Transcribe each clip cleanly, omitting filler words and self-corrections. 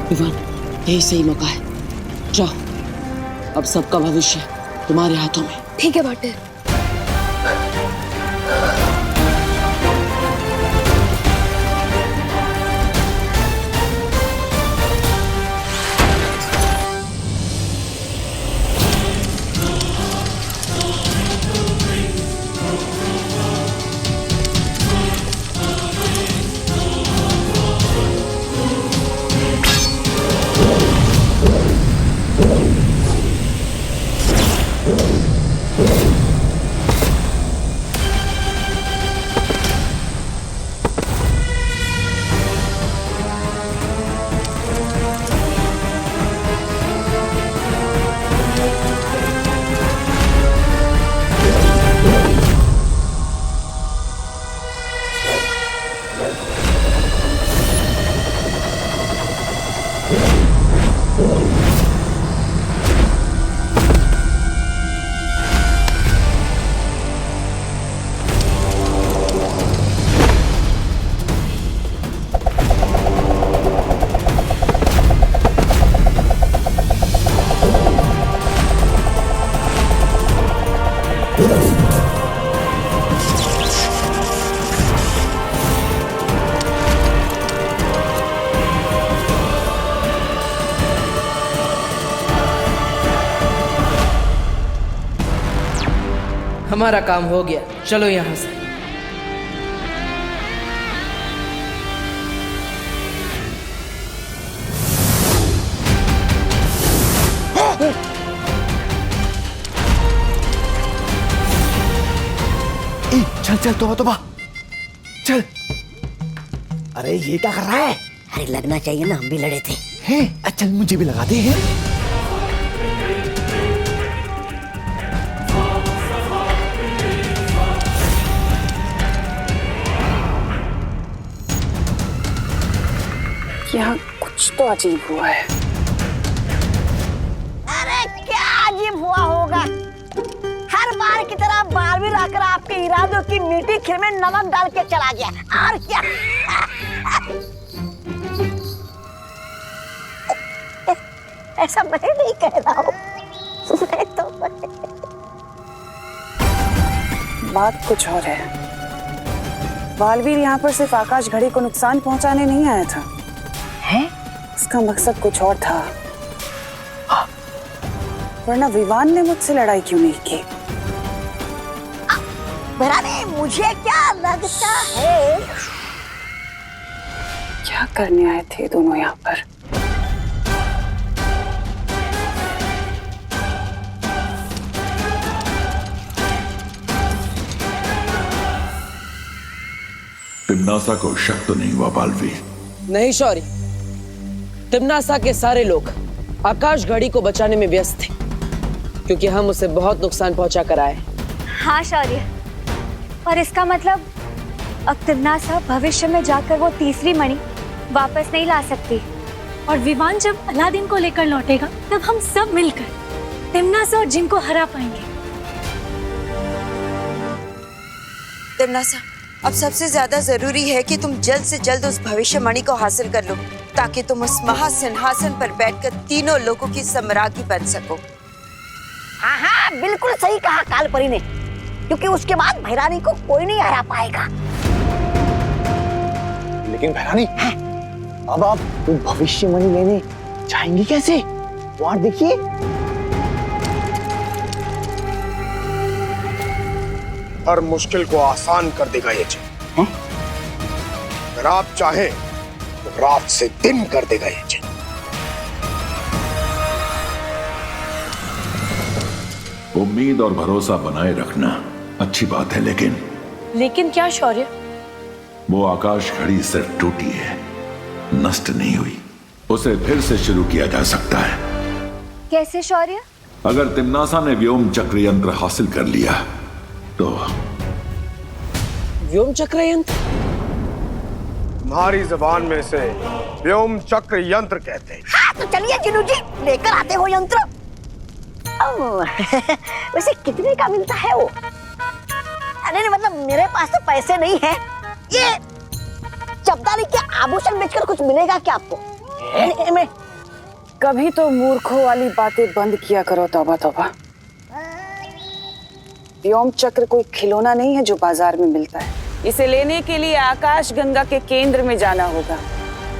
विवान, यही सही मौका है। जाओ, अब सबका भविष्य तुम्हारे हाथों में। ठीक है भाटे। हमारा काम हो गया, चलो यहाँ से। चल चल, तोबा चल। अरे ये क्या कर रहा है? अरे लगना चाहिए ना, हम भी लड़े थे। हैं? चल मुझे भी लगा दे। हैं? यहाँ कुछ तो अजीब हुआ है। अरे क्या अजीब हुआ होगा? हर बार की तरह बारवीं लाकर आपके इरादों की मीठी खीर में नमक डाल के चला गया। और क्या? ऐसा मैं नहीं कह रहा हूँ। मैं तो बात कुछ और है। बालवीर यहाँ पर सिर्फ आकाश घड़ी को नुकसान पहुंचाने नहीं आया था। है? उसका मकसद कुछ और था। वरना विवान ने मुझसे लड़ाई क्यों नहीं की? भराने, मुझे क्या लगता है? क्या करने आए थे दोनों यहाँ पर? तिम्नासा को शक तो नहीं हुआ बालवीर? नहीं शौर्य, तिम्नासा के सारे लोग आकाश घड़ी को बचाने में व्यस्त थे, क्योंकि हम उसे बहुत नुकसान पहुंचा कर आए। हाँ शौर्य, और इसका मतलब अब तिम्नासा भविष्य में जाकर वो तीसरी मणि वापस नहीं ला सकती। और विवान जब अलादीन को लेकर लौटेगा, तब हम सब मिलकर तिम्नासा और जिन को हरा पाएंगे। तिम्नासा, अब सबसे ज्यादा जरूरी है कि तुम जल्द से जल्द उस भविष्यवाणी को हासिल कर लो, ताकि तुम उस महासिंहासन पर बैठकर तीनों लोगों की सम्राज्ञी बन सको। हाँ हाँ, बिल्कुल सही कहा कालपरी ने, क्योंकि उसके बाद भैरानी को कोई नहीं हरा पाएगा। लेकिन भैरानी, अब आप वो भविष्यवाणी लेने जाएंगी कैसे? वहां देखिए। हर मुश्किल को आसान कर देगा ये जिन। अगर आप चाहें तो रात से दिन कर देगा ये जिन। उम्मीद और भरोसा बनाए रखना अच्छी बात है, लेकिन क्या शौर्य? वो आकाश घड़ी सिर्फ टूटी है, नष्ट नहीं हुई। उसे फिर से शुरू किया जा सकता है। कैसे शौर्य? अगर तिम्नासा ने व्योम चक्र यंत्र हासिल कर लिया तो। व्योम चक्र यंत्र? तुम्हारी जुबान में से व्योम चक्र यंत्र कहते हैं। हाँ तो चलिए जिनू जी, लेकर आते हो यंत्र। वैसे कितने का मिलता है वो? अरे मतलब मेरे पास तो पैसे नहीं है। ये चपदारी के आभूषण बेचकर कुछ मिलेगा क्या आपको? में कभी तो मूर्खों वाली बातें बंद किया करो। तौबा तौबा। व्योम चक्र कोई खिलौना नहीं है जो बाजार में मिलता है। इसे लेने के लिए आकाश गंगा के केंद्र में जाना होगा।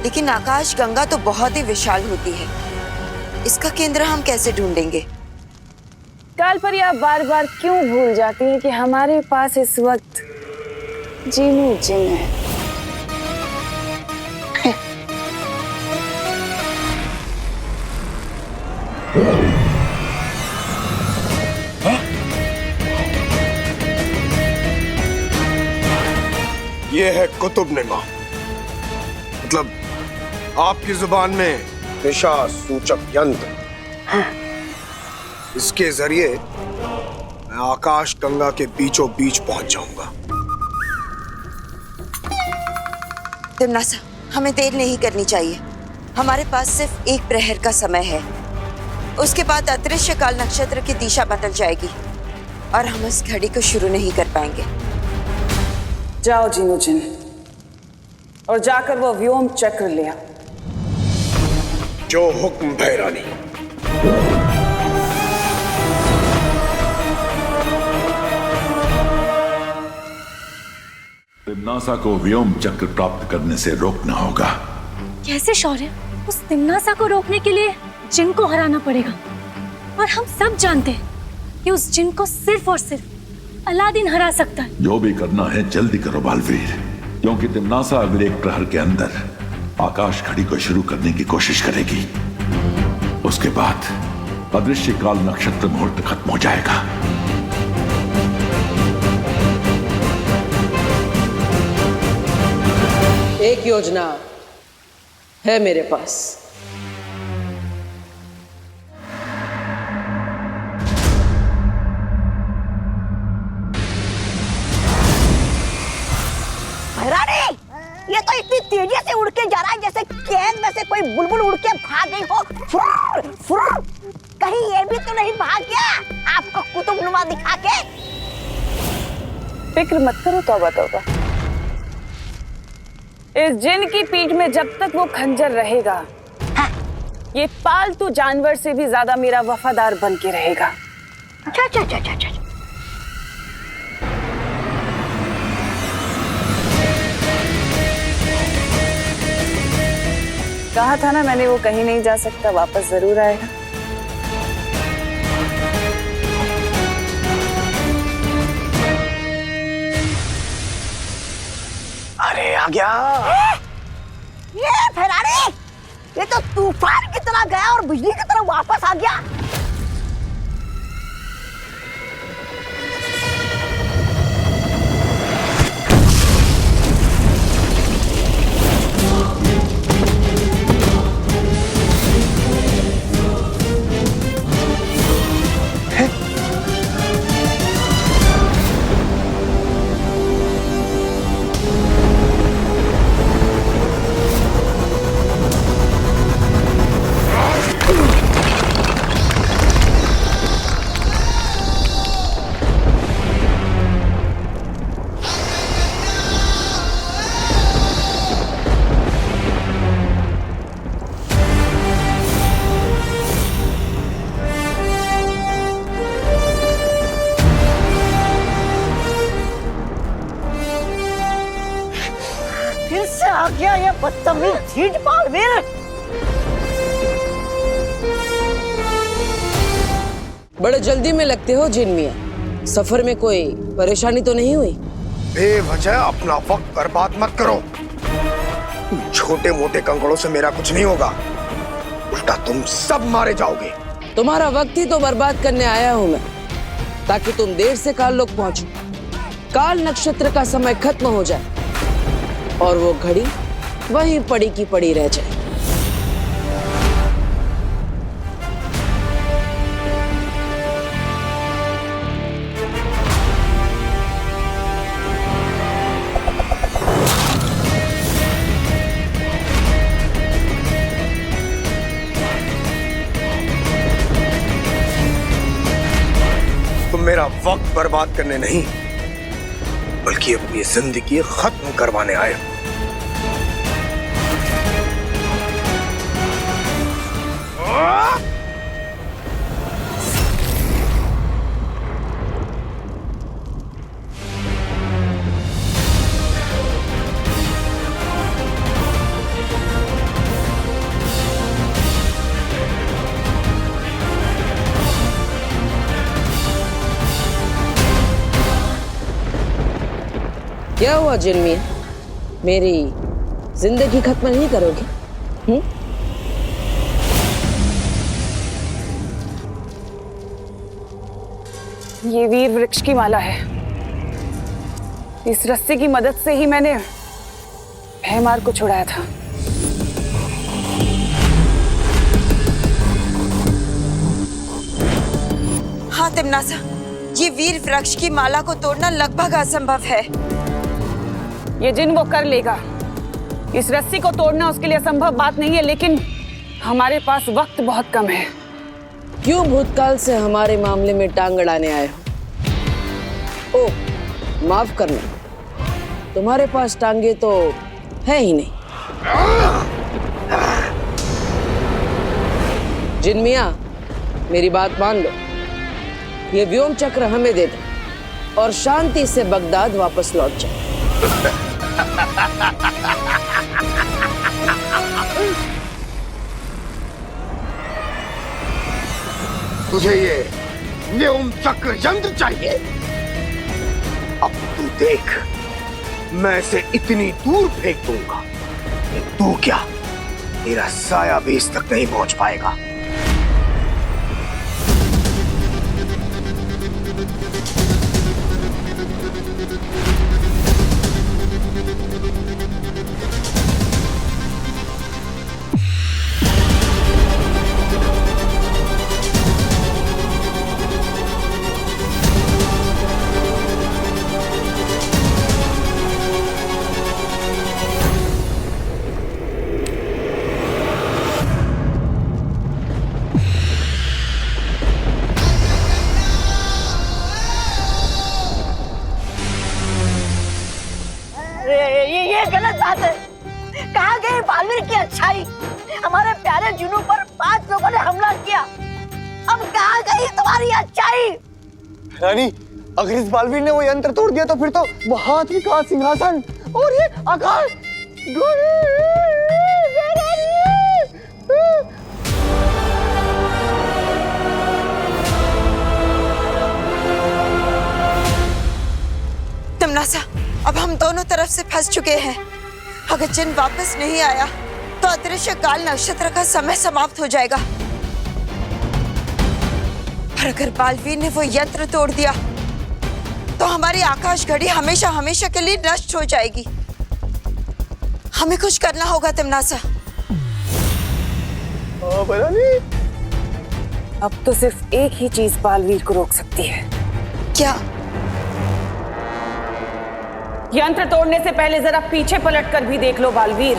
लेकिन आकाश गंगा तो बहुत ही विशाल होती है, इसका केंद्र हम कैसे ढूंढेंगे? कालपरी, आप बार बार क्यों भूल जाती हैं कि हमारे पास इस वक्त जीनू जिन है। ये है कुतुबनुमा, मतलब आपकी जुबान में दिशा सूचक यंत्र। इसके जरिए मैं आकाश गंगा के बीचों बीच पहुंच जाऊंगा। तिम्नासा, हमें देर नहीं करनी चाहिए। हमारे पास सिर्फ एक प्रहर का समय है, उसके बाद अदृश्य काल नक्षत्र की दिशा बदल जाएगी और हम इस घड़ी को शुरू नहीं कर पाएंगे। जाओ जीनू जिन, और जाकर वो व्योम चक्र ले आओ। जो हुक्म भैरानी। तिम्नासा को व्योम चक्र प्राप्त करने से रोकना होगा। कैसे शौर्य? उस तिम्नासा को रोकने के लिए जिन को हराना पड़ेगा, और हम सब जानते हैं कि उस जिन को सिर्फ और सिर्फ अलादीन हरा सकता है। जो भी करना है जल्दी करो बालवीर, क्योंकि तिम्नासा अगले एक प्रहर के अंदर आकाश घड़ी को शुरू करने की कोशिश करेगी। उसके बाद अदृश्य काल नक्षत्र मुहूर्त खत्म हो जाएगा। एक योजना है मेरे पास। भैरानी, ये तो इतनी तेजी से उड़ के जा रहा है जैसे कैद में से कोई बुलबुल उड़ के भाग गई हो। फुर, फुर। कहीं ये भी तो नहीं भाग गया आपको कुतुबनुमा दिखा के? फिक्र मत करो तौबा तौबा। इस जिन की पीठ में जब तक वो खंजर रहेगा, ये पालतू जानवर से भी ज्यादा मेरा वफादार बन के रहेगा। अच्छा। कहा था ना मैंने, वो कहीं नहीं जा सकता, वापस जरूर आएगा। अरे आ गया। ये भैरानी, ये तो तूफान की तरह गया और बिजली की तरह वापस आ गया। आ गया ये बदतमीज झीट बालवीर। बड़े जल्दी में लगते हो जिन मियां। सफर में कोई परेशानी तो नहीं हुई? बेवजह अपना वक्त बर्बाद मत करो। छोटे मोटे कंकड़ों से मेरा कुछ नहीं होगा, उल्टा तुम सब मारे जाओगे। तुम्हारा वक्त ही तो बर्बाद करने आया हूं मैं, ताकि तुम देर से काल लोग पहुंचो, काल नक्षत्र का समय खत्म हो जाए और वो घड़ी वहीं पड़ी की पड़ी रह जाए। तुम मेरा वक्त बर्बाद करने नहीं, बल्कि अपनी जिंदगी खत्म करवाने आए हो। क्या हुआ जिन मियां? मेरी जिंदगी खत्म नहीं करोगे? ये वीर वृक्ष की माला है। इस रस्सी की मदद से ही मैंने भयमार को छुड़ाया था। हाँ तिमनासा, ये वीर वृक्ष की माला को तोड़ना लगभग असंभव है। ये जिन वो कर लेगा। इस रस्सी को तोड़ना उसके लिए असंभव बात नहीं है, लेकिन हमारे पास वक्त बहुत कम है। क्यों भूतकाल से हमारे मामले में टांग अड़ाने आए हो? ओ, माफ करना, तुम्हारे पास टांगे तो है ही नहीं। जिन मियां, मेरी बात मान लो, ये व्योम चक्र हमें दे दो और शांति से बगदाद वापस लौट जाओ। तुझे ये व्योम चक्र यंत्र चाहिए? अब तू देख, मैं इसे इतनी दूर फेंक दूंगा कि तू क्या, तेरा साया भी इस तक नहीं पहुंच पाएगा। ये गलत बात है। कहाँ गई बालवीर की अच्छाई? हमारे प्यारे जुनू पर 5 लोगों ने हमला किया। अब कहाँ गई तुम्हारी अच्छाई? रानी, अगर इस बालवीर ने वो यंत्र तोड़ दिया तो फिर तो वो हाथी का सिंहासन और ये आकाश तिमनासा, अब हम दोनों तरफ से फंस चुके हैं। अगर जिन वापस नहीं आया तो अदृश्य काल नक्षत्र का समय समाप्त हो जाएगा। और अगर बालवीर ने वो यंत्र तोड़ दिया तो हमारी आकाश घड़ी हमेशा हमेशा के लिए नष्ट हो जाएगी। हमें कुछ करना होगा तिमनासा। अब तो सिर्फ एक ही चीज बालवीर को रोक सकती है। क्या? यंत्र तोड़ने से पहले जरा पीछे पलट कर भी देख लो बालवीर।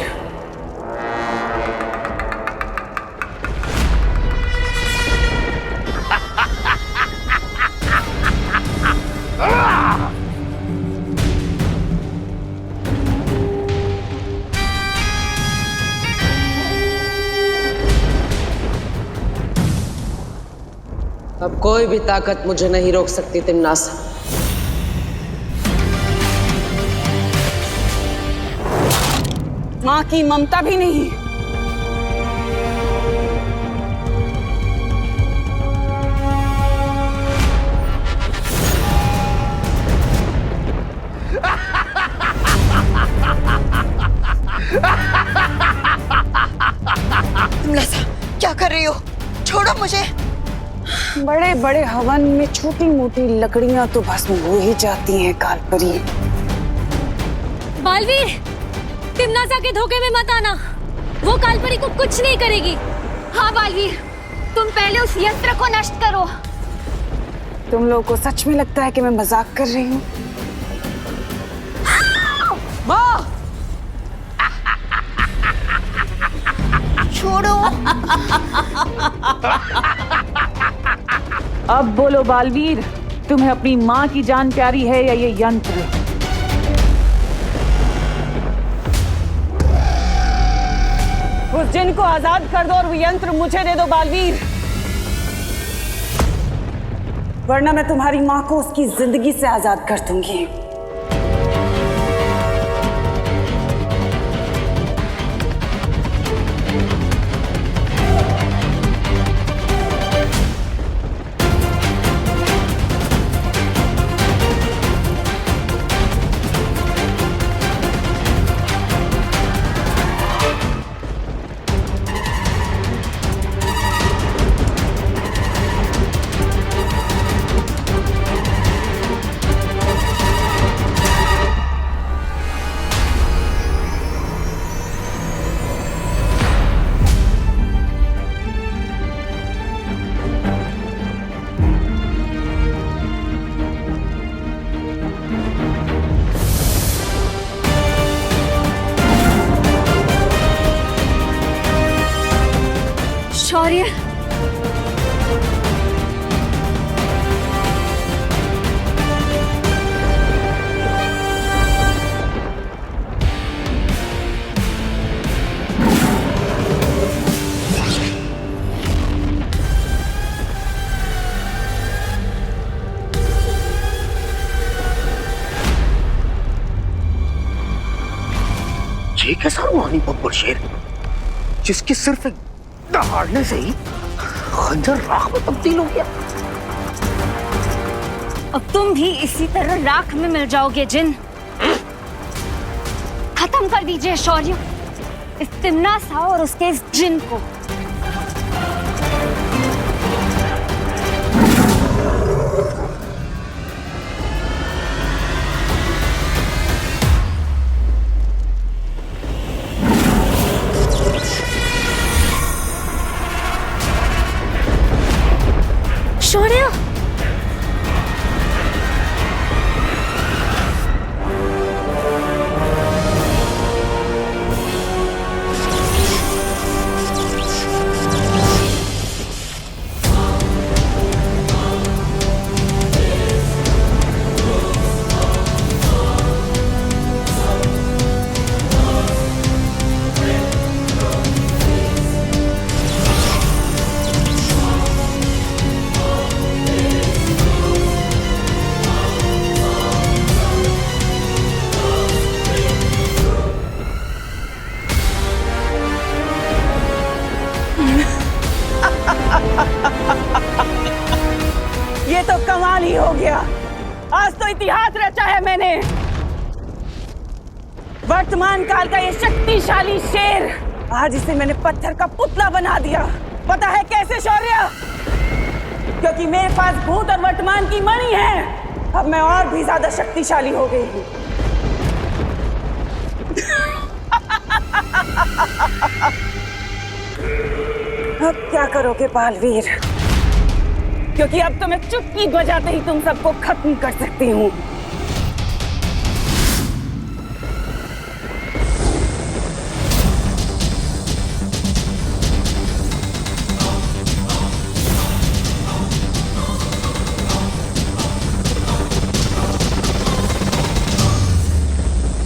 अब कोई भी ताकत मुझे नहीं रोक सकती तिमनासा। मां की ममता भी नहीं। तिमनासा, क्या कर रही हो? छोड़ो मुझे। बड़े बड़े हवन में छोटी मोटी लकड़ियां तो भस्म हो ही जाती हैं कालपरी। बालवीर, तिमनासा के धोखे में मत आना। वो कालपरी को कुछ नहीं करेगी। हाँ बालवीर, तुम पहले उस यंत्र को नष्ट करो। तुम लोगों को सच में लगता है कि मैं मजाक कर रही हूँ? माँ! छोड़ो। अब बोलो बालवीर, तुम्हें अपनी माँ की जान प्यारी है या ये यंत्र? उस जिन को आजाद कर दो और वो यंत्र मुझे दे दो बालवीर, वरना मैं तुम्हारी मां को उसकी जिंदगी से आजाद कर दूंगी। शौर्य, ये कैसा रूहानी बब्बर शेर जिसकी सिर्फ एक दहाड़ने से ही खंजर राख में तब्दील हो गया। अब तुम भी इसी तरह राख में मिल जाओगे जिन। खत्म कर दीजिए शौर्य इस तिम्नासा और उसके इस जिन को। शौर्य, ये तो कमाल ही हो गया। आज तो इतिहास रचा है मैंने। वर्तमान काल का ये शक्तिशाली शेर, आज इसे मैंने पत्थर का पुतला बना दिया। पता है कैसे शौर्य? क्योंकि मेरे पास भूत और वर्तमान की मणि है। अब मैं और भी ज्यादा शक्तिशाली हो गई हूँ। अब क्या करोगे बालवीर? क्योंकि अब तो मैं चुटकी बजाते ही तुम सबको खत्म कर सकती हूँ।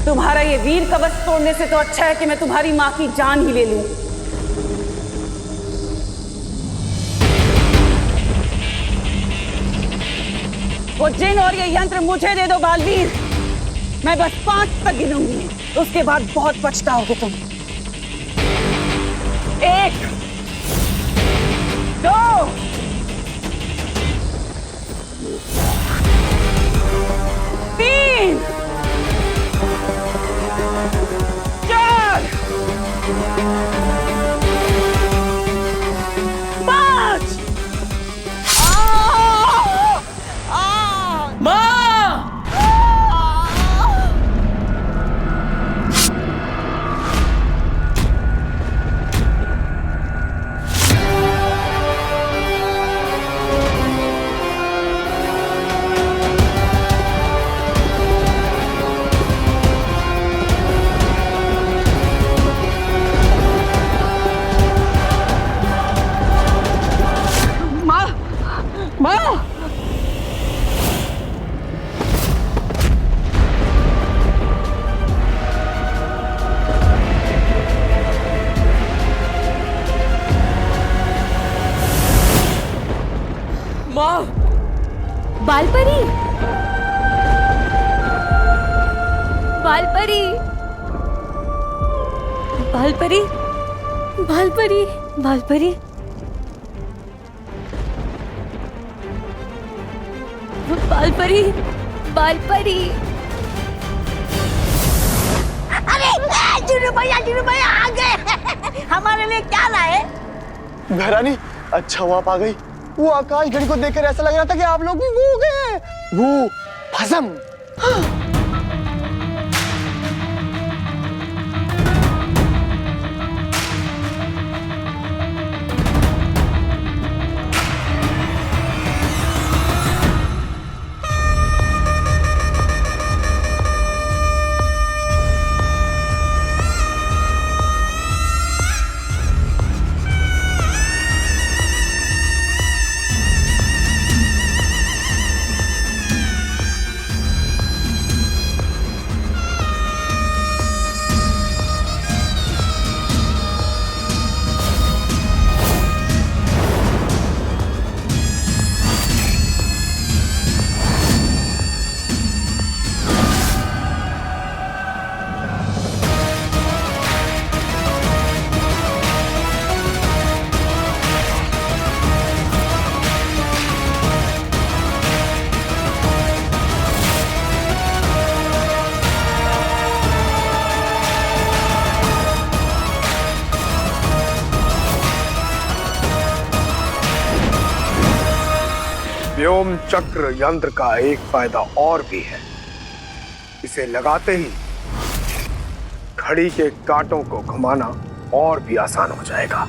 तुम्हारा ये वीर कवच तोड़ने से तो अच्छा है कि मैं तुम्हारी माँ की जान ही ले लूं। वो जिन और ये यंत्र मुझे दे दो बालवीर। मैं बस 5 तक गिनूंगी, उसके बाद बहुत पछताओगे तुम। 1, 2, 3, 4, 5। बालपरी, बालपरी, बालपरी, बालपरी, बालपरी, बालपरी, बालपरी। अरे जुनू भैया आ गए। हमारे लिए क्या लाए? भैरानी, अच्छा हुआ आप आ गई। वो आकाश घड़ी को देखकर ऐसा लग रहा था कि आप लोग भी वो हो गए हैं। वो भस्म। व्योम चक्र यंत्र का एक फायदा और भी है। इसे लगाते ही घड़ी के कांटों को घुमाना और भी आसान हो जाएगा।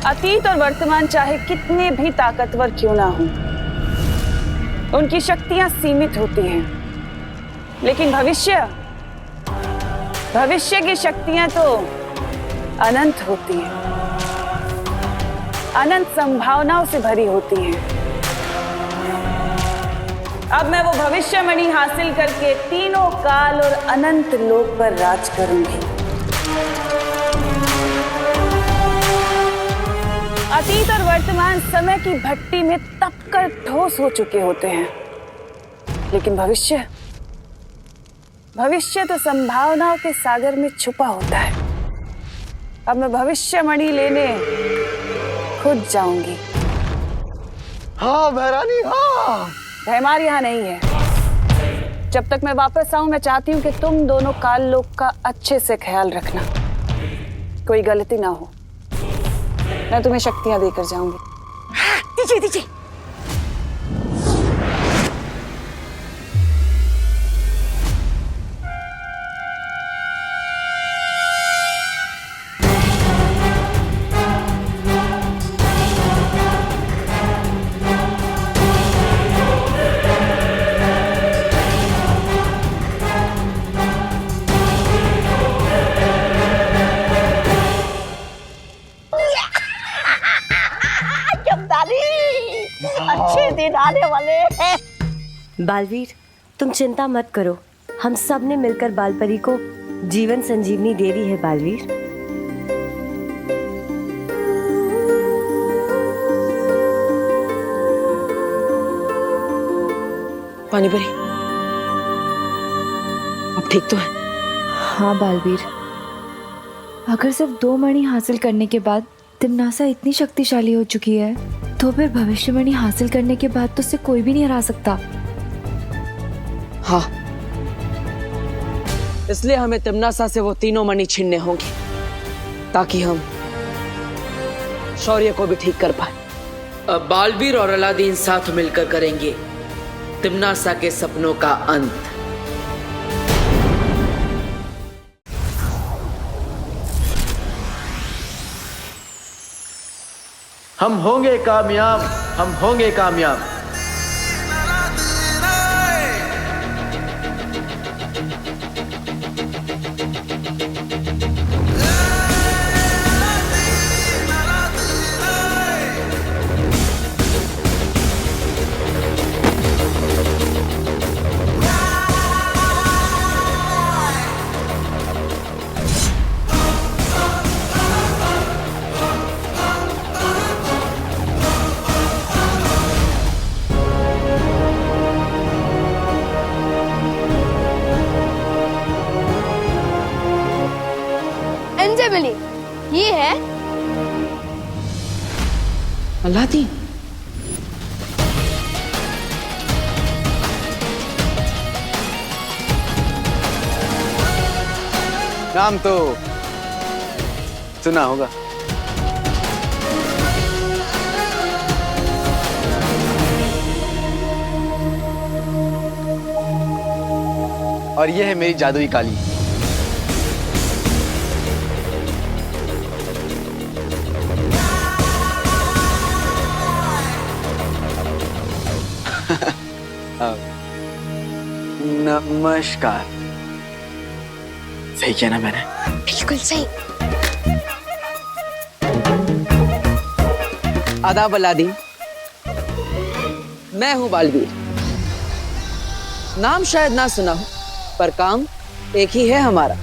अतीत और वर्तमान चाहे कितने भी ताकतवर क्यों ना हो, उनकी शक्तियां सीमित होती हैं, लेकिन भविष्य की शक्तियां तो अनंत होती हैं, अनंत संभावनाओं से भरी होती हैं। अब मैं वो भविष्यमणि हासिल करके तीनों काल और अनंत लोक पर राज करूंगी। अतीत और वर्तमान समय की भट्टी में तपकर ठोस हो चुके होते हैं, लेकिन भविष्य तो संभावनाओं के सागर में छुपा होता है। अब मैं भविष्यमणि लेने खुद जाऊंगी। हाँ भैरानी, हाँ। भैमार यहाँ नहीं है। जब तक मैं वापस आऊं, मैं चाहती हूँ कि तुम दोनों काल लोक का अच्छे से ख्याल रखना, कोई गलती ना हो। मैं तुम्हें शक्तियां देकर जाऊंगी। दीजिए। अच्छे दिन आने वाले हैं। बालवीर, तुम चिंता मत करो, हम सब ने मिलकर बालपरी को जीवन संजीवनी दे दी है। बालवीर, पानीपरी, अब ठीक तो है? हाँ बालवीर, अगर सिर्फ 2 मणि हासिल करने के बाद तिम्नासा इतनी शक्तिशाली हो चुकी है, तो फिर भविष्यमणि हासिल करने के बाद तो उसे कोई भी नहीं हरा सकता। हाँ, इसलिए हमें तिम्नासा से वो तीनों मणि छीनने होंगे, ताकि हम शौर्य को भी ठीक कर पाए। अब बालवीर और अलादीन साथ मिलकर करेंगे तिम्नासा के सपनों का अंत। हम होंगे कामयाब, हम होंगे कामयाब। अंजलि, ये है अलादीन। नाम तो सुना होगा। और ये है मेरी जादुई काली। नमस्कार। सही किया ना मैंने? बिल्कुल सही। आदाब अलादीन, मैं हूं बालवीर। नाम शायद ना सुना हो, पर काम एक ही है हमारा।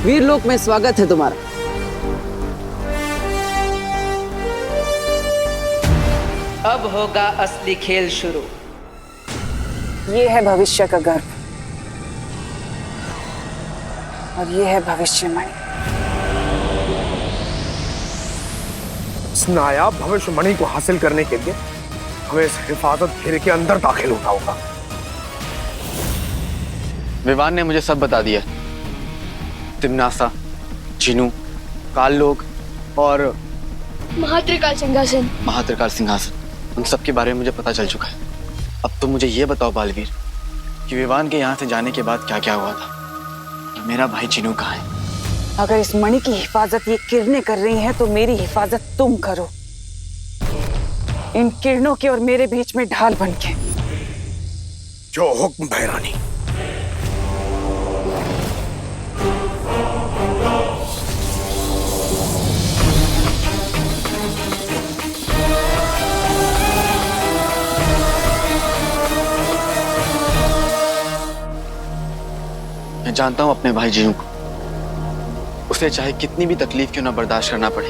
वीरलोक में स्वागत है तुम्हारा। अब होगा असली खेल शुरू। ये है भविष्य का गर्भ और ये है भविष्यवाणी। इस नायाब भविष्यवाणी को हासिल करने के लिए हमें इस हिफाजत घेरे के अंदर दाखिल होना होगा। विवान ने मुझे सब बता दिया। तिम्नासा, चिनू, काल लोग और महात्रिकाल सिंहासन। महात्रिकाल सिंहासन, उन सब के बारे में मुझे पता चल चुका है। अब तुम मुझे ये बताओ बालवीर कि विवान के यहाँ से जाने के बाद क्या क्या हुआ था। मेरा भाई चिनू कहाँ है? अगर इस मणि की हिफाजत ये किरणें कर रही हैं तो मेरी हिफाजत तुम करो, इन किरणों के और मेरे बीच में ढाल बनके। जो हुक्म भैरानी। मैं जानता हूं अपने भाई जिनू को, उसे चाहे कितनी भी तकलीफ क्यों ना बर्दाश्त करना पड़े,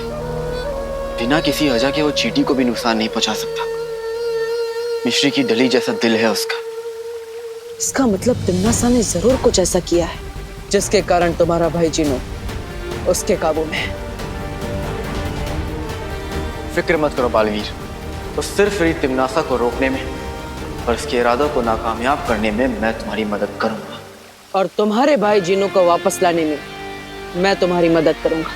बिना किसी वजह के वो चींटी को भी नुकसान नहीं पहुंचा सकता। मिश्री की डली जैसा दिल है उसका। इसका मतलब तिम्नासा ने जरूर कुछ ऐसा किया है जिसके कारण तुम्हारा भाई जिनू उसके काबू में है। फिक्र मत करो बालवीर, तो सिर्फ मेरी तिम्नासा को रोकने में और इसके इरादों को नाकामयाब करने में मैं तुम्हारी मदद करूंगा। और तुम्हारे भाई जिनू को वापस लाने में मैं तुम्हारी मदद करूंगा।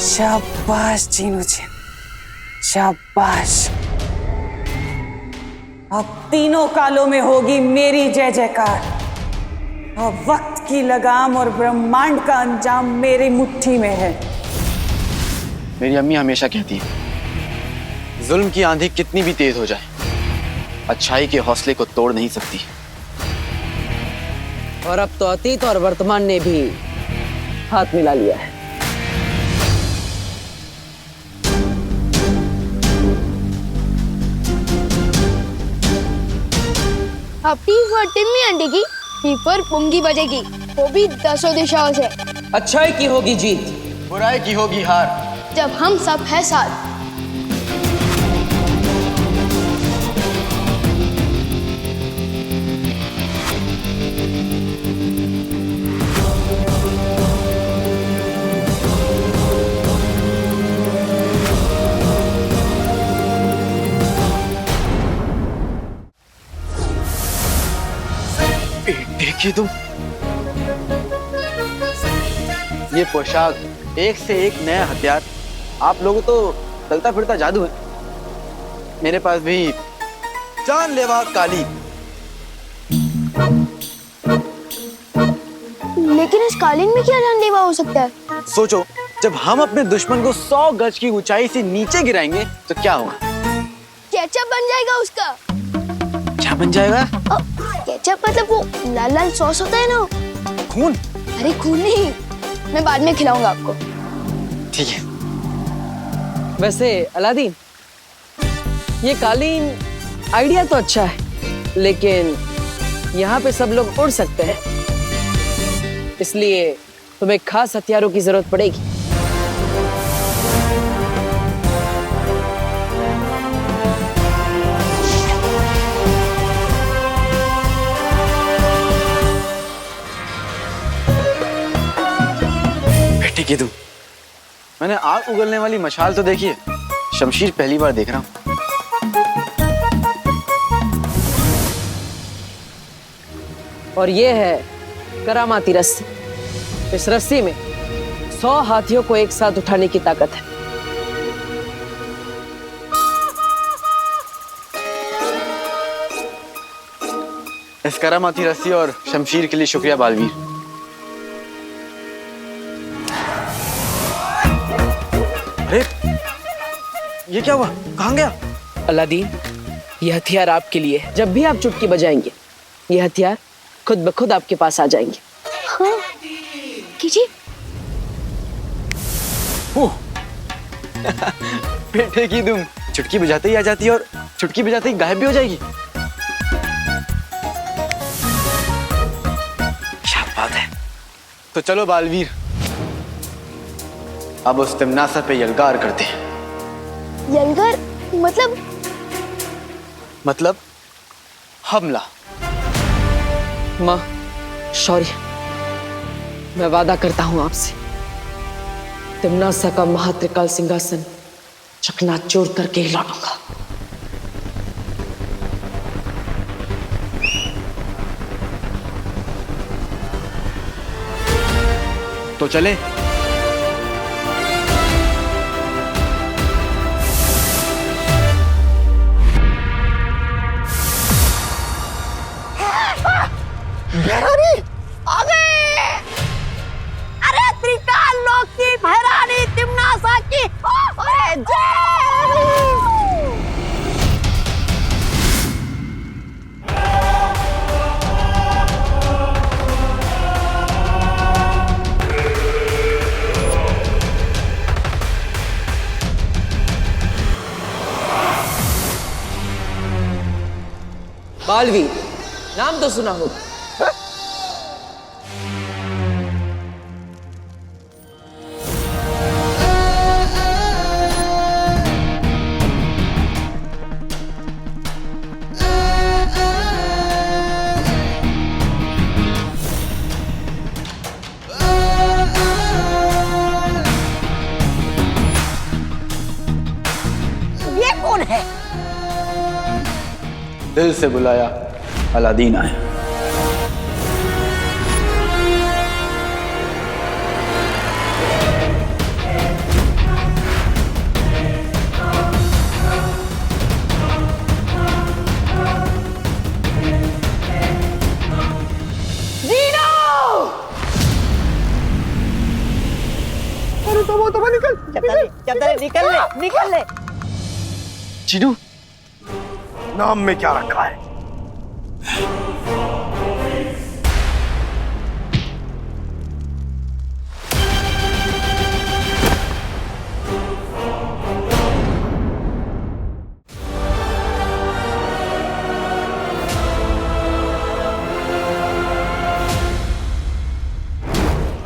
शाबाश जीनू जी, शाबाश। अब तीनों कालों में होगी मेरी जय जयकार। अब वक्त की लगाम और ब्रह्मांड का अंजाम मेरी मुट्ठी में है। मेरी अम्मी हमेशा कहती है, जुल्म की आंधी कितनी भी तेज हो जाए, अच्छाई के हौसले को तोड़ नहीं सकती। और अब तो अतीत और वर्तमान ने भी हाथ मिला लिया है। अब टी फॉर टिम्मी अंडेगी, टी फॉर पुंगी बजेगी, वो भी 10 दिशाओं से। अच्छाई की होगी जीत, बुराई की होगी हार, जब हम सब है साथ। देखिए तुम, ये पोशाक, एक से एक नया हथियार। आप लोगों तो चलता फिरता जादू है। मेरे पास भी जानलेवा काली। लेकिन इस कालीन में क्या जानलेवा हो सकता है? सोचो, जब हम अपने दुश्मन को 100 गज की ऊंचाई से नीचे गिराएंगे तो क्या होगा? केचप बन जाएगा उसका। क्या बन जाएगा? केचप मतलब वो लाल लाल सॉस होता है ना। खून? अरे खून नहीं, मैं बाद में खिलाऊंगा आपको। ठीक है। वैसे अलादीन, ये कालीन आइडिया तो अच्छा है, लेकिन यहाँ पे सब लोग उड़ सकते हैं, इसलिए तुम्हें खास हथियारों की जरूरत पड़ेगी। बेटी की तुम, मैंने आग उगलने वाली मशाल तो देखी है, शमशीर पहली बार देख रहा हूँ। और ये है करामाती रस्सी। इस रस्सी में 100 हाथियों को एक साथ उठाने की ताकत है। इस करामाती रस्सी और शमशीर के लिए शुक्रिया बालवीर। अरे ये क्या हुआ? कहाँ गया? अलादीन, ये हथियार आपके लिए है। जब भी आप चुटकी बजाएंगे, ये हथियार खुद ब खुद आपके पास आ जाएंगे। हाँ, कीजिए। बेटे की तुम, चुटकी बजाते ही आ जाती है और चुटकी बजाते ही गायब भी हो जाएगी। क्या बात है। तो चलो बालवीर, अब उस तिमनासा पे यलगार करते हैं। यलगार मतलब हमला। माँ, शौर्य, मैं वादा करता हूं आपसे, तिमनासा का महात्रिकाल सिंहासन चकनाचूर करके ही लौटूंगा। तो चले। भैरानी आ गए। अरे त्रिकाल लोक की भैरानी तिमनासा की, अरे जय। बालवीर, नाम तो सुना होगा। ये कौन है? दिल से बुलाया, अलादीन आया। अरे तो निकल। निकल ले। चीनू, नाम में क्या रखा है?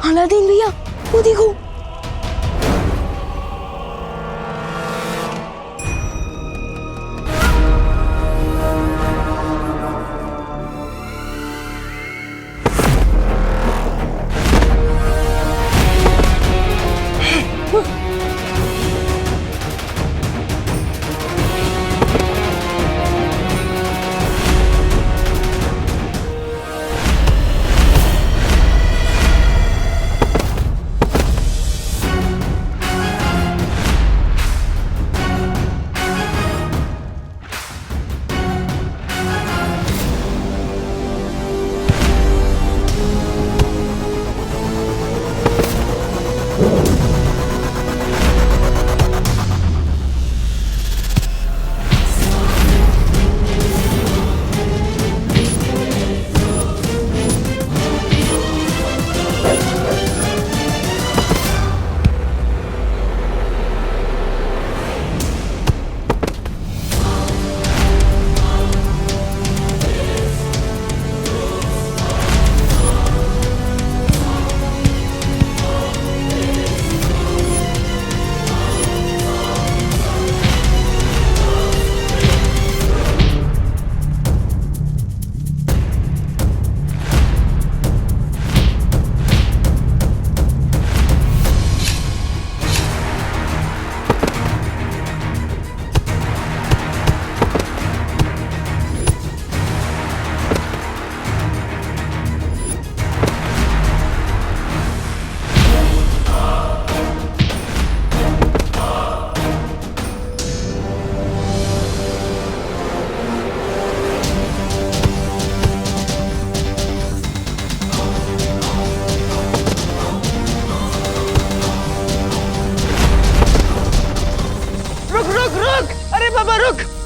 अलादीन भैया, वो देखो।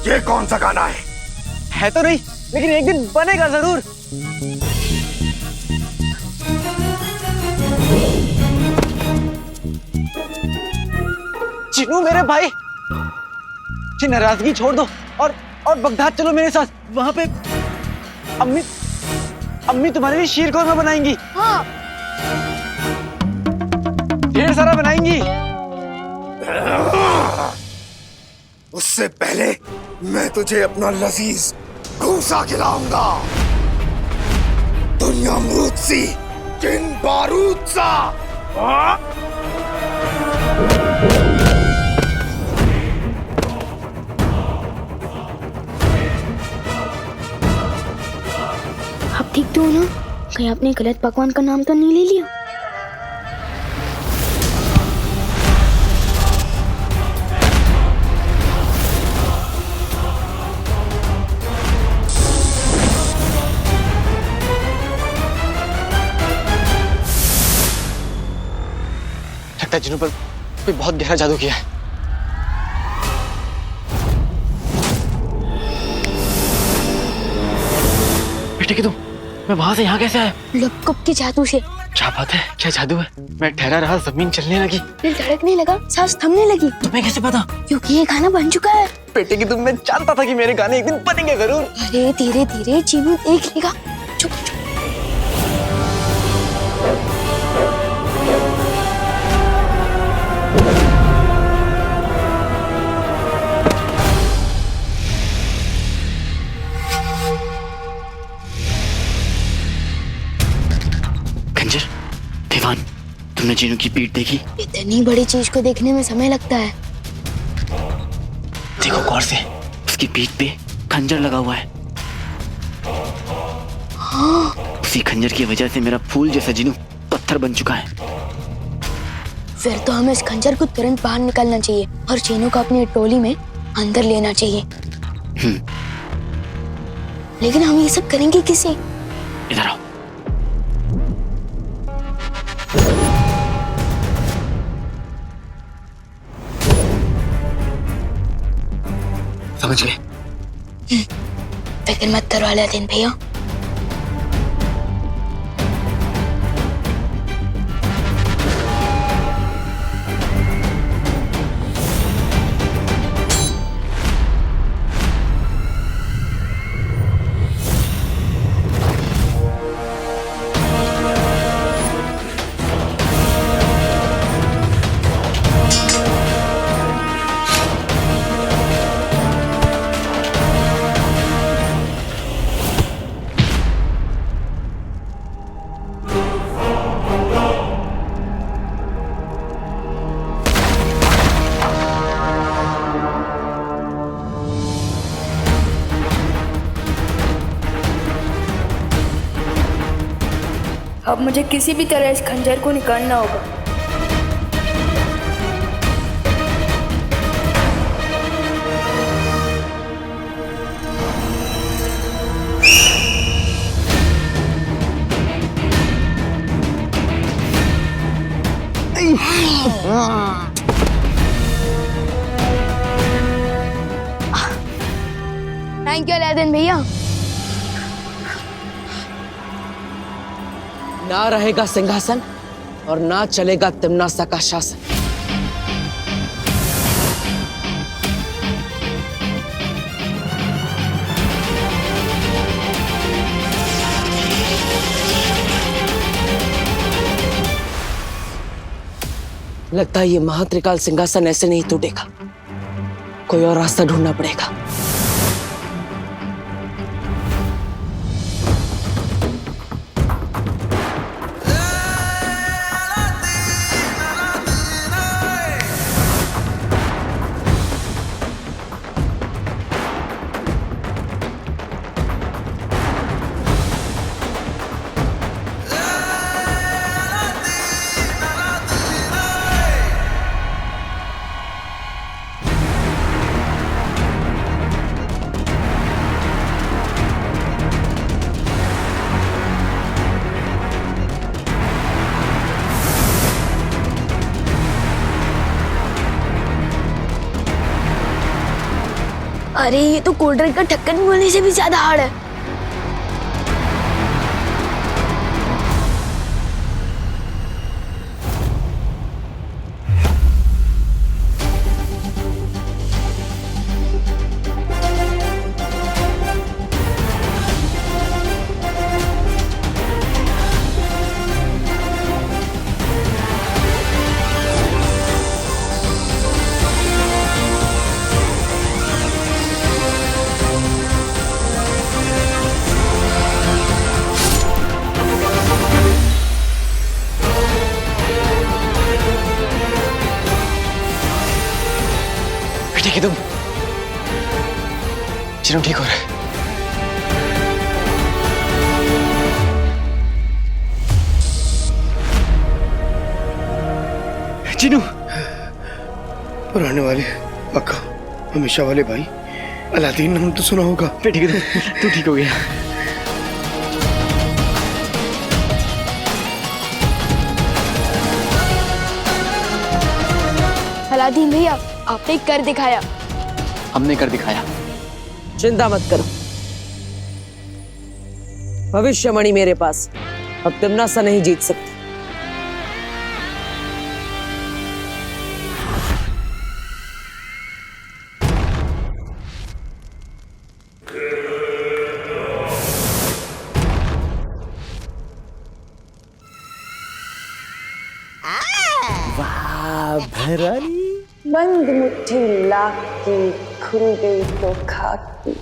ये कौन सा गाना है? है तो नहीं, लेकिन एक दिन बनेगा जरूर। चिनू मेरे भाई, ये नाराजगी छोड़ दो और बगदाद चलो मेरे साथ। वहां पे अम्मी तुम्हारे लिए शीर कौरमा बनाएंगी। हाँ। ढेर सारा बनाएंगी। उससे पहले मैं तुझे अपना लजीज घूसा खिलाऊंगा। दुनिया अमरूद सी, जिन बारूद सा। आप ठीक तो हो ना? कहीं आपने गलत पकवान का नाम तो नहीं ले लिया? लगता है जिन्हों पर कोई बहुत गहरा जादू किया है। बेटे की तुम, मैं वहां से यहाँ कैसे आया? लपकप के जादू से। क्या बात है, क्या जादू है? मैं ठहरा रहा, जमीन चलने लगी, दिल धड़कने लगा, सांस थमने लगी। तुम्हें कैसे पता? क्योंकि ये गाना बन चुका है। बेटे की तुम, मैं जानता था कि मेरे गाने एक दिन बनेंगे जरूर। अरे धीरे धीरे जीनू देख लेगा। चुप चुप। खंजर, दीवान, तुमने जीनू की पीठ देखी? इतनी बड़ी चीज को देखने में समय लगता है। देखो गौर से, उसकी पीठ पे खंजर लगा हुआ है। हाँ। उसी खंजर की वजह से मेरा फूल जैसा जीनू पत्थर बन चुका है। फिर तो हमें इस खंजर को तुरंत बाहर निकालना चाहिए और जीनू को अपनी टोली में अंदर लेना चाहिए। लेकिन हम ये सब करेंगे किसे? इधर आओ। समझ गए? फिक्र मत करो अलादीन भैया। अब मुझे किसी भी तरह इस खंजर को निकालना होगा। थैंक यू अलादीन भैया। ना रहेगा सिंहासन और ना चलेगा तिम्नासा का शासन। लगता है ये महात्रिकाल सिंहासन ऐसे नहीं टूटेगा, कोई और रास्ता ढूंढना पड़ेगा। अरे ये तो कोल्ड ड्रिंक का ढक्कन बोलने से भी ज्यादा हार्ड है। बेटे कि तुम चिनू ठीक हो रहा है? चिनू पुराने वाले पक्का हमेशा वाले भाई अलादीन नाम तो सुना होगा। बेटे कि तू ठीक हो गया? अलादीन भैया आपने कर दिखाया। हमने कर दिखाया। चिंता मत करो, भविष्यमणि मेरे पास, अब तिम्नासा नहीं जीत सकती। वाह भरानी, बंद मुट्ठी लाख की खुल गई तो खाक की।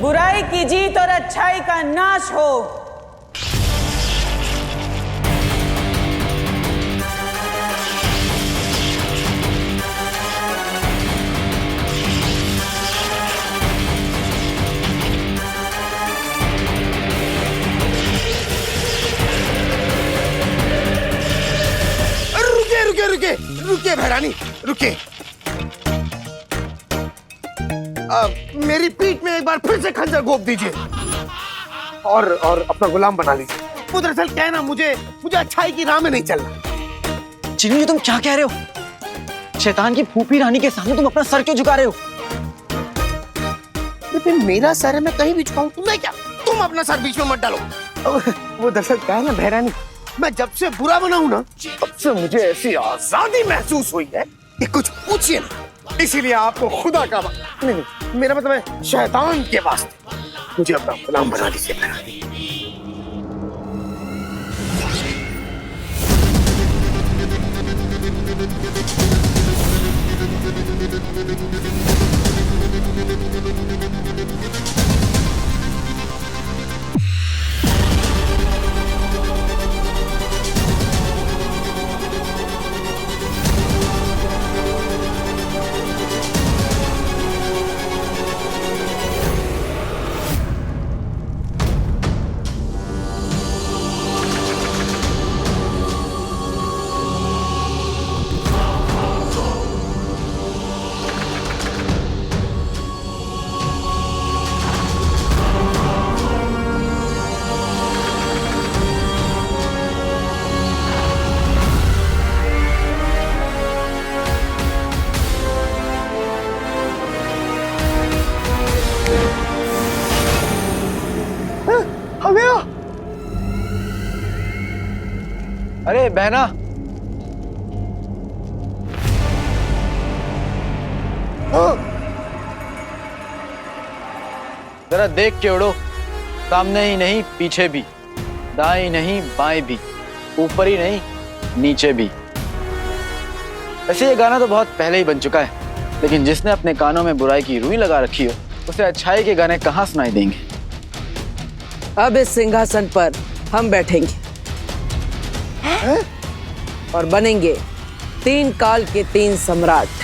बुराई की जीत और अच्छाई का नाश हो। रुके रुके भैरानी रुके। मेरी पीठ में एक बार फिर से खंजर घोंप दीजिए और अपना गुलाम बना लीजिए। वो दरअसल कहना मुझे अच्छाई की राह में नहीं चलना। चिनू ये तुम क्या कह रहे हो? शैतान की फूफी रानी के सामने तुम अपना सर क्यों झुका रहे हो? मेरा सर है, मैं कहीं भी झुकाऊं, तुम्हें क्या? तुम अपना सर बीच में मत डालो। वो दरअसल क्या है ना बहरानी, मैं जब से बुरा बना हूं ना, तब से मुझे ऐसी आजादी महसूस हुई है कि कुछ पूछिए ना। इसीलिए आपको खुदा का नहीं, मेरा मतलब है शैतान के वास्ते मुझे अपना गुलाम बना दीजिए बहरानी। अरे बहना, जरा देख के उड़ो, सामने ही नहीं पीछे भी, दाएं नहीं बाएं भी, ऊपर ही नहीं नीचे भी। वैसे ये गाना तो बहुत पहले ही बन चुका है, लेकिन जिसने अपने कानों में बुराई की रुई लगा रखी हो उसे अच्छाई के गाने कहाँ सुनाई देंगे। अब इस सिंहासन पर हम बैठेंगे और बनेंगे 3 काल के 3 सम्राट।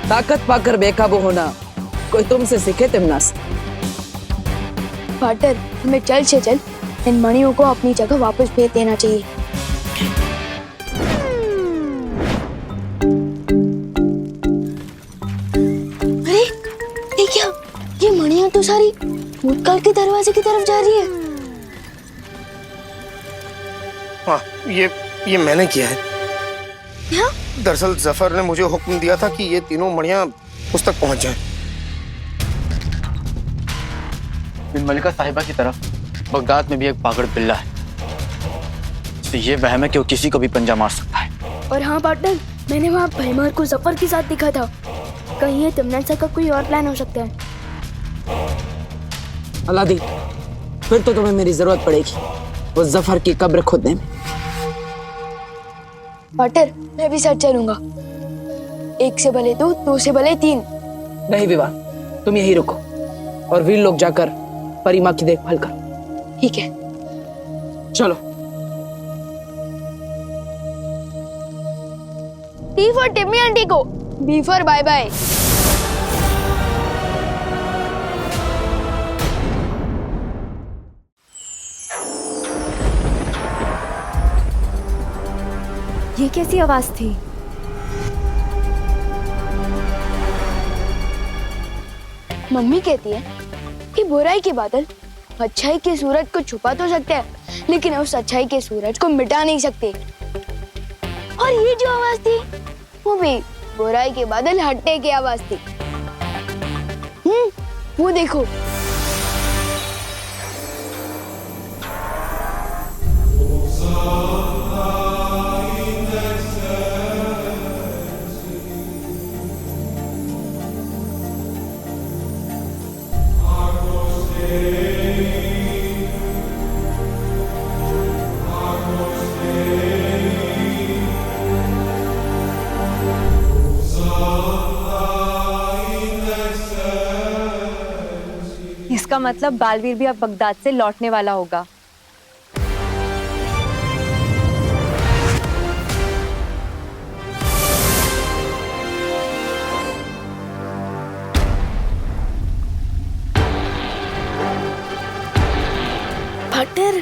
ताकत पाकर बेकाबू होना कोई तुमसे सीखे तिमनास? पार्टनर, हमें जल्द से जल्द इन मणियों को अपनी जगह वापस भेज देना चाहिए। अरे ये क्या? ये मणियां तो सारी भूतकाल के दरवाजे की तरफ जा रही है। हाँ, ये मैंने किया है। क्या? दरअसल जफर ने मुझे हुक्म दिया था कि ये तीनों मणियां उस तक पहुंच जाएं। बिन मलिका साहिबा की तरफ बगदाद में भी एक पागड़ बिल्ला है, तो ये वहम है कि वो किसी को भी पंजा मार सकता है। और हाँ पार्टनर, मैंने वहाँ भैमार को जफर के साथ देखा था। कहीं ये तिमनासा का कोई और प्लान हो सकता है। अलादीन, फिर तो तुम्हें मेरी जरूरत पड़ेगी वो जफर की कब्र खोदने में। पार्टनर, मैं भी साथ चलूंगा। 1 से भले 2, 2 से भले 3। नहीं विवाह, तुम यही रुको और वीर लोग जाकर परिमा की देखभाल करो। ठीक है, चलो। टी फॉर टिम्मी आंटी को, बी फॉर बाय बाय। ये कैसी आवाज थी? मम्मी कहती है कि बुराई के बादल अच्छाई के सूरज को छुपा तो सकते हैं, लेकिन उस अच्छाई के सूरज को मिटा नहीं सकते। और ये जो आवाज थी वो भी बुराई के बादल हटने की आवाज थी। वो देखो। इसका मतलब बालवीर भी अब बगदाद से लौटने वाला होगा। पार्टनर।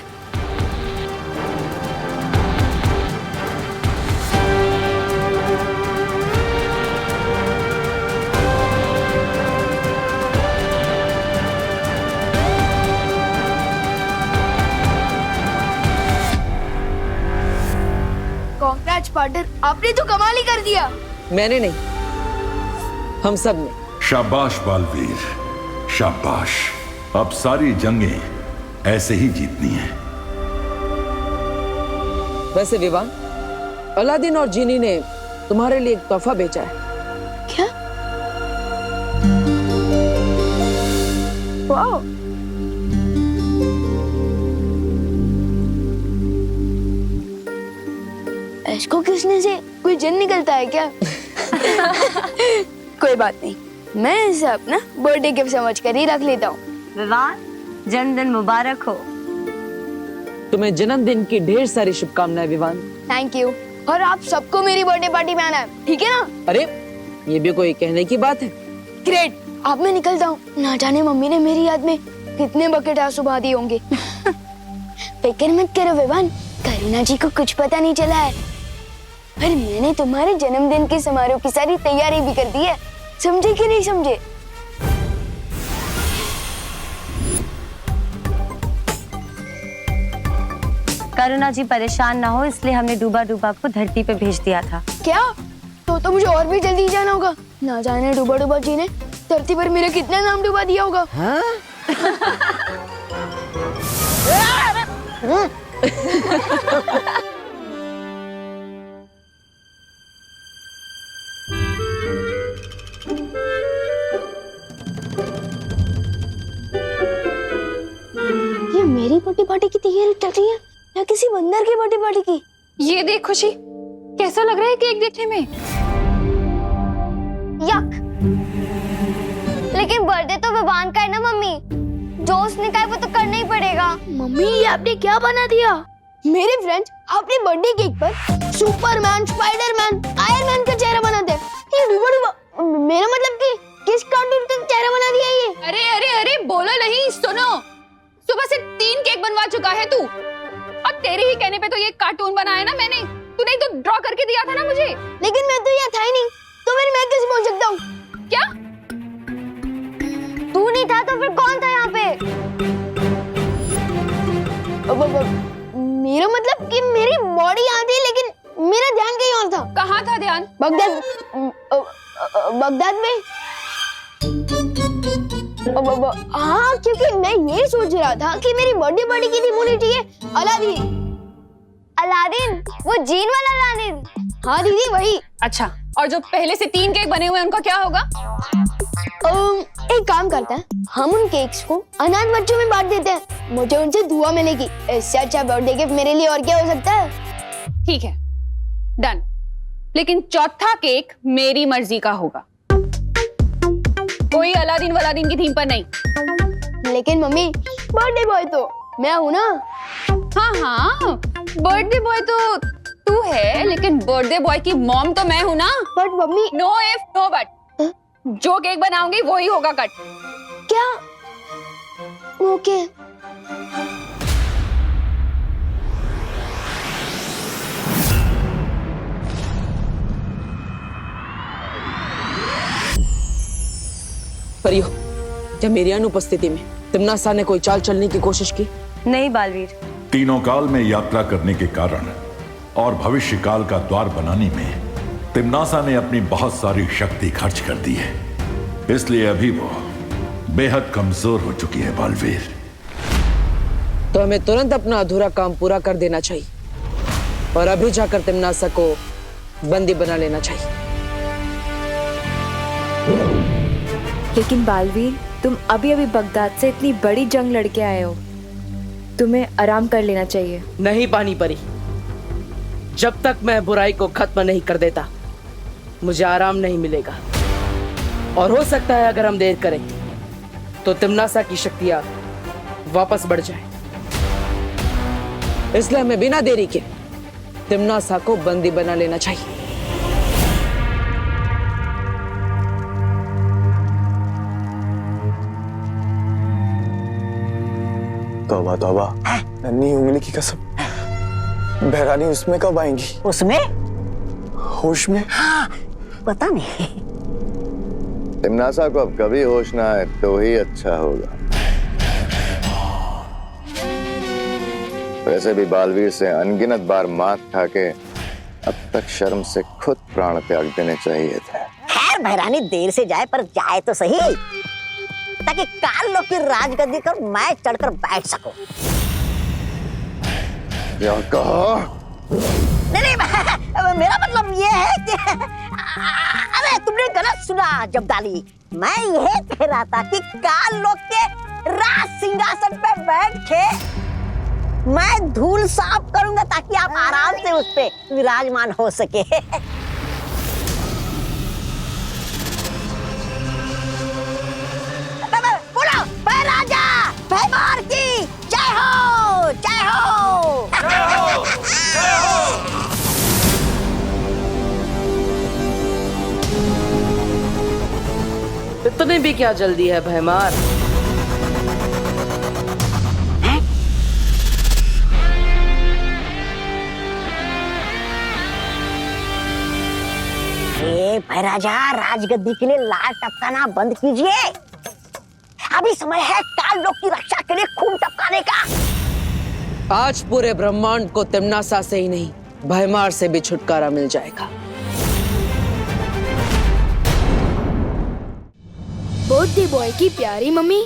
कांग्रेट्स पार्टनर, आपने तो कमाल ही कर दिया। मैंने नहीं, हम सब ने। शाबाश बालवीर, शाबाश। अब सारी जंगें ऐसे ही जीतनी है। वैसे विवान, अलादीन और जीनी ने तुम्हारे लिए एक तोहफा भेजा है। क्या? वाह। इसको किसने से कोई जिन निकलता है क्या? कोई बात नहीं, मैं इसे अपना बर्थडे गिफ्ट समझ कर ही रख लेता हूँ। विवान, जन्मदिन मुबारक हो। तुम्हें जन्मदिन की ढेर सारी शुभकामनाएं विवान। Thank you. और आप सबको मेरी बर्थडे पार्टी में आना है, ठीक है ना? अरे ये भी कोई कहने की बात है? ग्रेट। अब मैं निकलता हूँ। ना जाने मम्मी ने मेरी याद में कितने बकेट आंसू बहा दिए होंगे। फिक्र मत करो विवान, करीना जी को कुछ पता नहीं चला है। पर मैंने तुम्हारे जन्मदिन के समारोह की सारी तैयारी भी कर दी है। समझे कि नहीं समझे? करुणा जी परेशान ना हो इसलिए हमने डूबा डूबा को धरती पे भेज दिया था। क्या? तो मुझे और भी जल्दी जाना होगा। ना जाने डूबा डूबा जी ने धरती पर मेरा कितना नाम डूबा दिया होगा। हाँ? ये मेरी बर्थडे पार्टी की तैयारी चल रही है या किसी बंदर की बर्थडे पार्टी की? ये देख खुशी, कैसा लग रहा है केक देखने में? यक। लेकिन बर्थडे तो विवान का है ना मम्मी, जो उसने कहा वो तो करना ही पड़ेगा। मम्मी ये आपने क्या बना दिया? मेरे फ्रेंड्स अपने बर्थडे केक पर सुपरमैन, स्पाइडरमैन, आयरन मैन का चेहरा बनाते हैं। ये डूबा डूबा, मेरा मतलब कि किस कार्टून का चेहरा बना दिया ये? अरे अरे अरे बोलो नहीं, सुनो। सुबह से 3 केक बनवा चुका है तू, और तेरे ही कहने पे तो ये कार्टून बनाया ना मैंने। तूने ही तो ड्रॉ करके दिया था ना मुझे। लेकिन मैं तो यहाँ था ही नहीं, तो फिर मैं कैसे बोल सकता हूँ? क्या? तू नहीं था तो फिर कौन था यहाँ पे? मेरा मतलब कि मेरी बॉडी यहाँ थी लेकिन मेरा ध्यान कहीं और था। कहाँ था ध्यान? बगदाद में। हाँ, क्योंकि मैं ये सोच रहा था कि मेरी बर्थडे पार्टी की थीम होनी चाहिए अलादीन। अलादीन? वो जीन वाला अलादीन? हाँ दीदी वही। अच्छा, और जो पहले से 3 केक बने हुए हैं उनका क्या होगा? एक काम करते हैं, हम उन केक्स को अनाथ बच्चों में बांट देते हैं। मुझे उनसे दुआ मिलेगी। इससे अच्छा बर्थडे गिफ्ट मेरे लिए और क्या हो सकता है? ठीक है, डन। लेकिन चौथा केक मेरी मर्जी का होगा, कोई अलादीन वलादीन की थीम पर नहीं। लेकिन मम्मी, बर्थडे बॉय तो मैं हूँ ना। हाँ हाँ, बर्थडे बॉय तो तू है, लेकिन बर्थडे बॉय की मॉम तो मैं हूँ ना। But mummy, no if no but, जो केक बनाऊंगी वो ही होगा कट। क्या? ओके। परियो, क्या मेरी अनुपस्थिति में तिम्नासा ने कोई चाल चलने की कोशिश की? नहीं बालवीर। तीनों काल में यात्रा करने के कारण और भविष्य काल का द्वार बनाने में तिम्नासा ने अपनी बहुत सारी शक्ति खर्च कर दी है, इसलिए अभी वो बेहद कमजोर हो चुकी है बालवीर। तो हमें तुरंत अपना अधूरा काम पूरा कर देना चाहिए और अभी जाकर तिम्नासा को बंदी बना लेना चाहिए। लेकिन बालवीर, तुम अभी अभी बगदाद से इतनी बड़ी जंग लड़के आए हो, तुम्हें आराम कर लेना चाहिए। नहीं पानी परी, जब तक मैं बुराई को खत्म नहीं कर देता मुझे आराम नहीं मिलेगा। और हो सकता है अगर हम देर करें तो तिम्नासा की शक्तियां वापस बढ़ जाए। इसलिए हमें बिना देरी के तिम्नासा को बंदी बना लेना चाहिए। तौबा तौबा। नन्ही उंगली की कसम, बहरानी उसमें कब आएंगी? उसमें? होश में? हाँ, पता नहीं। तिमनासा को अब कभी होश ना आए तो ही अच्छा होगा। वैसे भी बालवीर से अनगिनत बार मात खा के अब तक शर्म से खुद प्राण त्याग देने चाहिए थे। खैर बहरानी देर से जाए पर जाए तो सही, ताकि काल लोग की राजगद्दी पर मैं चढ़कर बैठ सकूं। क्या कहा? नहीं, मेरा मतलब ये है कि अरे तुमने गलत सुना जब्दाली। मैं ये कह रहा था कि काल लोग के राज सिंहासन पे बैठ के मैं धूल साफ करूंगा ताकि आप आराम से उस पे विराजमान हो सके। बोलो, मैं राजा भैमार की जय हो, जय हो, जय हो, जय हो। इतने भी क्या जल्दी है भैमार? भैराजा, राजगद्दी के लिए लाल टपकाना बंद कीजिए। अभी समय है काल लोक की रक्षा के लिए खून टपकाने का। आज पूरे ब्रह्मांड को तिमनासा से ही नहीं, भैमार से भी छुटकारा मिल जाएगा। बर्थडे बॉय की प्यारी मम्मी।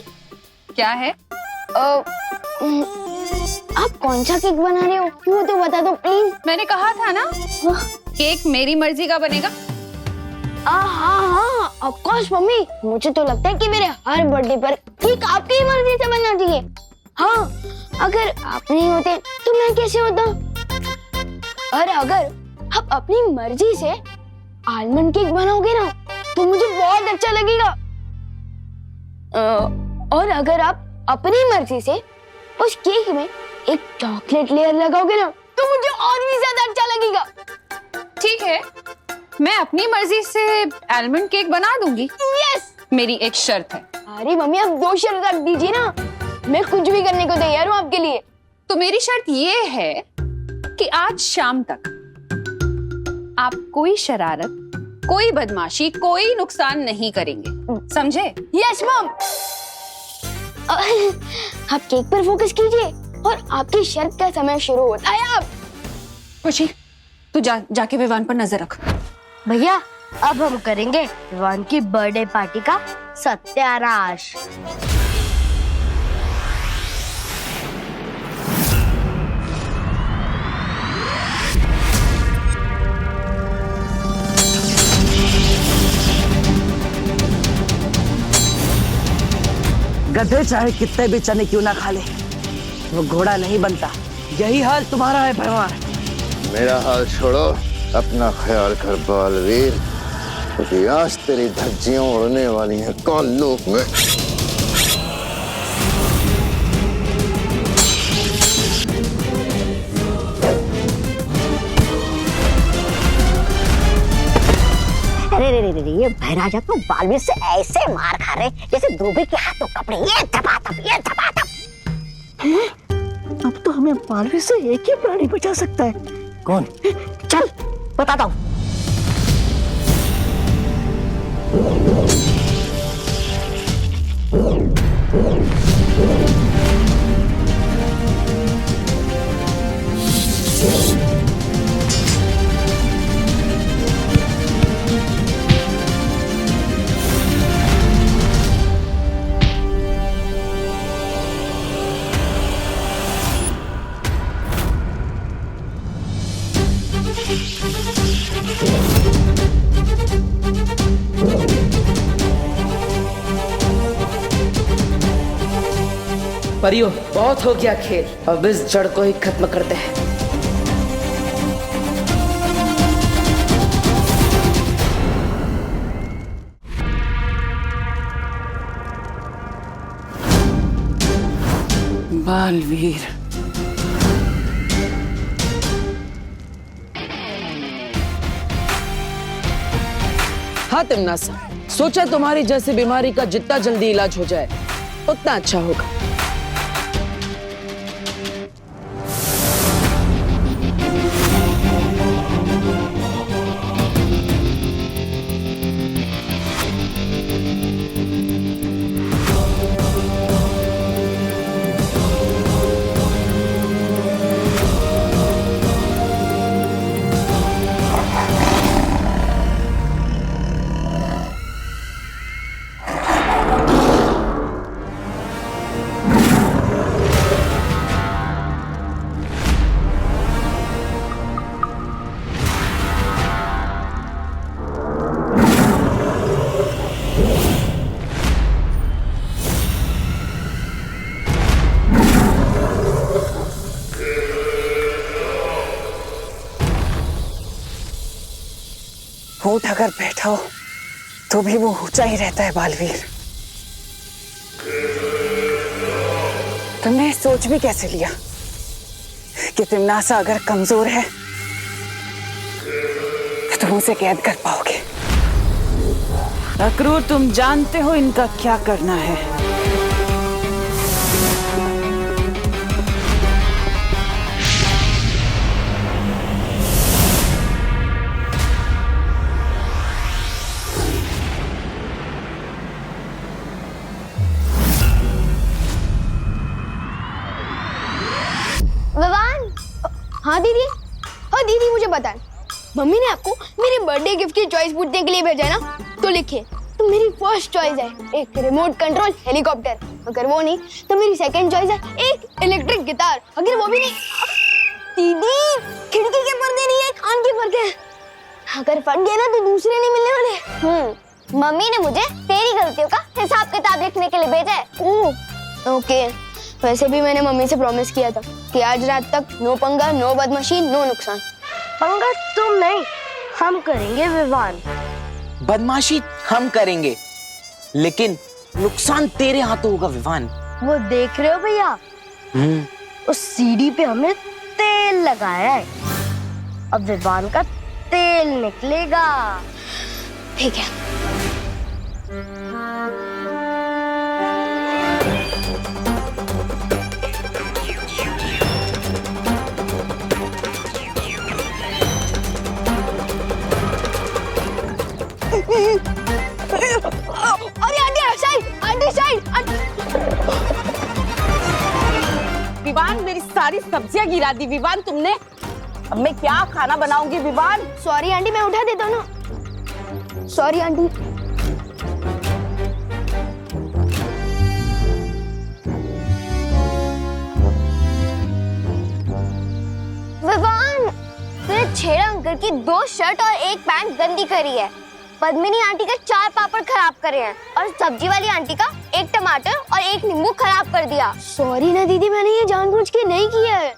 क्या है? आप कौन सा केक बना रहे हो वो तो बता दो प्लीज। मैंने कहा था ना, केक मेरी मर्जी का बनेगा। हाँ, ऑफ कोर्स मम्मी। मुझे तो लगता है कि मेरे हर बर्थडे पर केक आपकी ही मर्जी से बनना चाहिए। हाँ, अगर आप नहीं होते तो मैं कैसे होता? और अगर आप अपनी मर्जी से आलमंड केक बनाओगे ना तो मुझे बहुत अच्छा लगेगा। और अगर आप अपनी मर्जी से उस केक में एक चॉकलेट लेयर लगाओगे ना तो मुझे और भी ज्यादा अच्छा लगेगा। ठीक है, मैं अपनी मर्जी से आलमंड केक बना दूंगी। यस। मेरी एक शर्त है। अरे मम्मी, आप 2 शर्त रख दीजिए ना, मैं कुछ भी करने को तैयार हूँ आपके लिए। तो मेरी शर्त ये है कि आज शाम तक आप कोई शरारत, कोई बदमाशी, कोई नुकसान नहीं करेंगे, समझे? Yes mom. आप केक पर फोकस कीजिए और आपकी शर्त का समय शुरू होता है। आप खुशी, तू जाके विवान पर नजर रख। भैया, अब हम करेंगे विवान की बर्थडे पार्टी का सत्यानाश। गधे चाहे कितने भी चने क्यों ना खा ले, वो घोड़ा नहीं बनता। यही हाल तुम्हारा है भैमार। मेरा हाल छोड़ो, अपना ख्याल कर बालवीर, क्योंकि आज तेरी धज्जियां उड़ने वाली हैं काल लोक में। अरे ये भैराजा तो बालवीर से ऐसे मार खा रहे जैसे धोबी के हाथों कपड़े। ये थपाथप, ये थपाथप। अब तो हमें बालवीर से एक ही प्राणी बचा सकता है। कौन? चल बताता हूँ। परियों, बहुत हो गया खेल, अब इस जड़ को ही खत्म करते हैं। बालवीर, हाँ तिमनासा, सोचा तुम्हारी जैसी बीमारी का जितना जल्दी इलाज हो जाए उतना अच्छा होगा। ऊंट अगर बैठा हो तो भी वो ऊंचा ही रहता है बालवीर। तुमने सोच भी कैसे लिया कि तिम्नासा अगर कमजोर है तो तुम उसे कैद कर पाओगे? अक्रूर, तुम जानते हो इनका क्या करना है। विवान, हाँ दीदी, हाँ दीदी, मुझे बताएं, मम्मी ने आपको मेरे बर्थडे गिफ्ट की चॉइस पूछने के लिए भेजा है ना? तो लिखिए, तो मेरी फर्स्ट चॉइस है एक रिमोट कंट्रोल हेलीकॉप्टर, अगर वो नहीं तो मेरी सेकंड चॉइस है एक इलेक्ट्रिक गिटार, अगर वो भी नहीं। दीदी, खिड़की के पर्दे नहीं है, कान के पर्दे, अगर फट गए ना तो दूसरे नहीं मिलने वाले। मम्मी ने मुझे तेरी गलतियों का हिसाब किताब लिखने के लिए भेजा है। ओके, वैसे भी मैंने मम्मी से प्रॉमिस किया था कि आज रात तक नो पंगा, नो बदमाशी, नो नुकसान। पंगा तुम नहीं, हम करेंगे विवान। बदमाशी हम करेंगे, लेकिन नुकसान तेरे हाथों होगा विवान। वो देख रहे हो भैया, उस सीढ़ी पे हमने तेल लगाया है, अब विवान का तेल निकलेगा। ठीक है। विवान, मेरी सारी सब्जियां गिरा दी विवान तुमने। अब मैं क्या खाना बनाऊंगी विवान? सॉरी आंटी, मैं उठा देता हूँ ना। Sorry aunty. विवान, तूने छेड़ा अंकल की 2 शर्ट और 1 पैंट गंदी करी है, पद्मिनी आंटी के 4 पापड़ खराब करे हैं, और सब्जी वाली आंटी का 1 टमाटर और 1 नींबू खराब कर दिया। सॉरी ना दीदी, मैंने ये जानबूझ के नहीं किया है।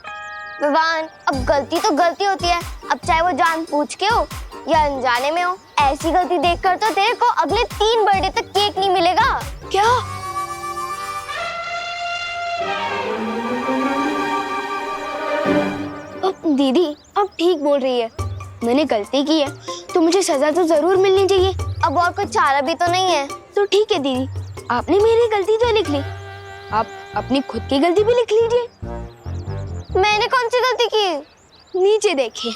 विवान, अब गलती तो गलती होती है, अब चाहे वो जानबूझ के हो या अनजाने में हो। ऐसी गलती देखकर तो तेरे को अगले 3 बर्थडे तक केक नहीं मिलेगा। क्या? दीदी, अब ठीक बोल रही है, मैंने गलती की है तो मुझे सजा तो जरूर मिलनी चाहिए। अब और कुछ चारा भी तो नहीं है। तो ठीक है दीदी, आपने मेरी गलती तो लिख ली, आप अपनी खुद की गलती भी लिख लीजिए। मैंने कौन सी गलती की? नीचे देखिए।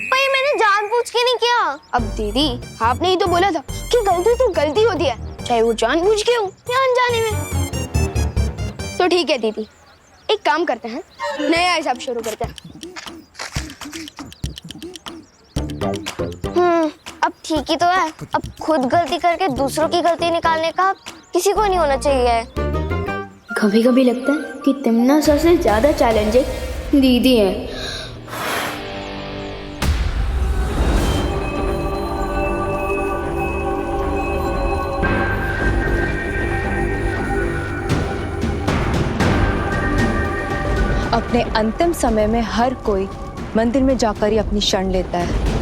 भाई, मैंने जानबूझ के नहीं किया। अब दीदी, आपने ही तो बोला था कि गलती तो गलती होती है, चाहे वो जानबूझ के हो या अनजाने में। तो ठीक है दीदी, एक काम करते हैं, नया हिसाब शुरू करते हैं। अब ठीक ही तो है, अब खुद गलती करके दूसरों की गलती निकालने का किसी को नहीं होना चाहिए। कभी कभी लगता है कि तिम्नासा से ज्यादा चैलेंजिंग दीदी है। अपने अंतिम समय में हर कोई मंदिर में जाकर ही अपनी शरण लेता है।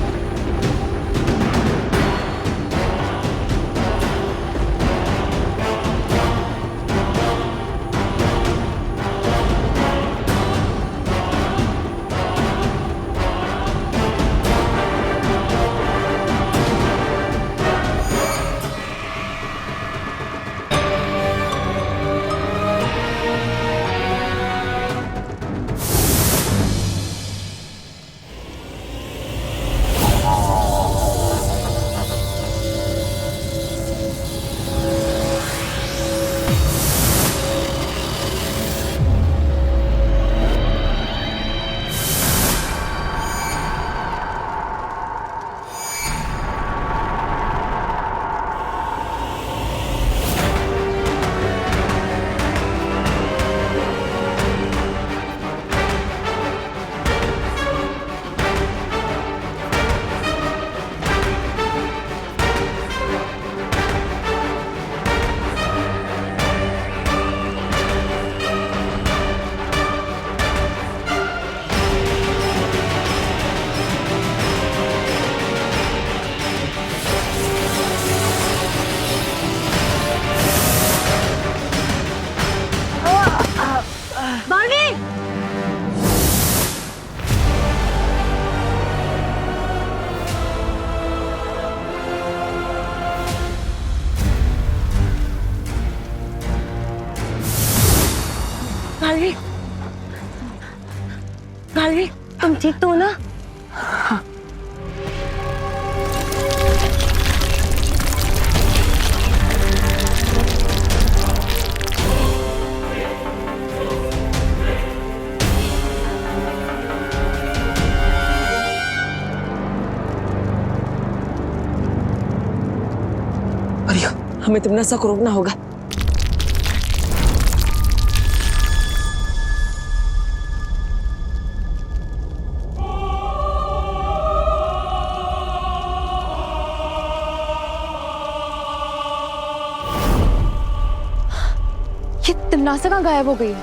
बालवीर, तुम ठीक तो हो ना? परियो, हमें तिमनासा को रोकना होगा। ये तिमनासा कहाँ गायब हो गई?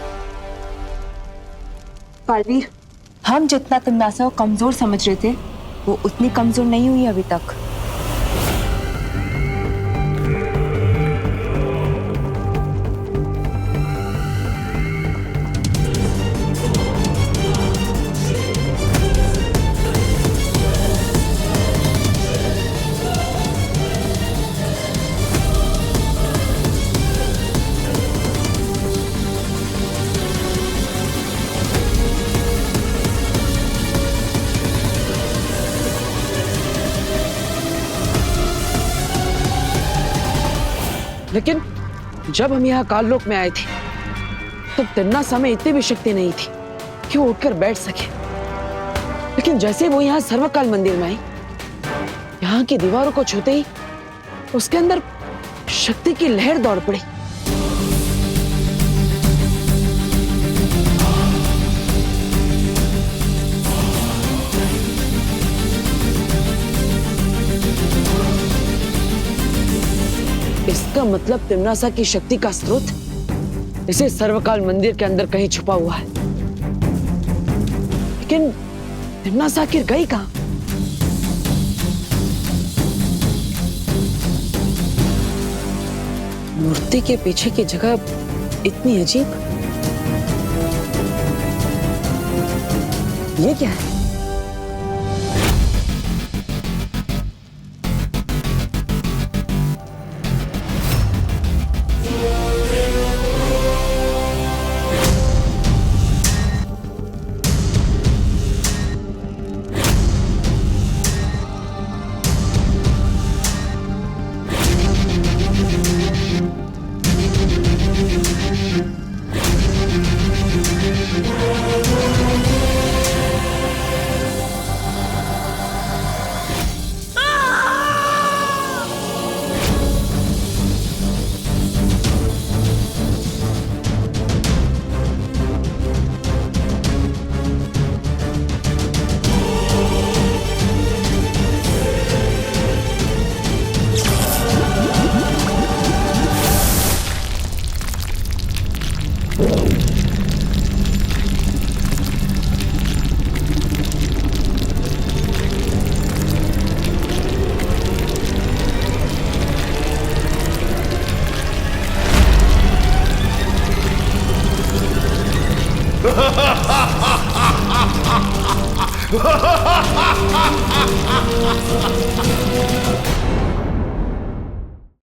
बालवीर, हम जितना तिमनासा को कमजोर समझ रहे थे वो उतनी कमजोर नहीं हुई अभी तक। लेकिन जब हम यहाँ काललोक में आए थे तब तिमनासा में इतनी भी शक्ति नहीं थी कि वो उठकर बैठ सके। लेकिन जैसे वो यहाँ सर्वकाल मंदिर में आई, यहाँ की दीवारों को छूते ही उसके अंदर शक्ति की लहर दौड़ पड़ी। इसका मतलब तिमनासा की शक्ति का स्रोत इसे सर्वकाल मंदिर के अंदर कहीं छुपा हुआ है। लेकिन तिमनासा आखिर गई कहां? मूर्ति के पीछे की जगह इतनी अजीब, ये क्या है? Ha ha ha ha ha ha!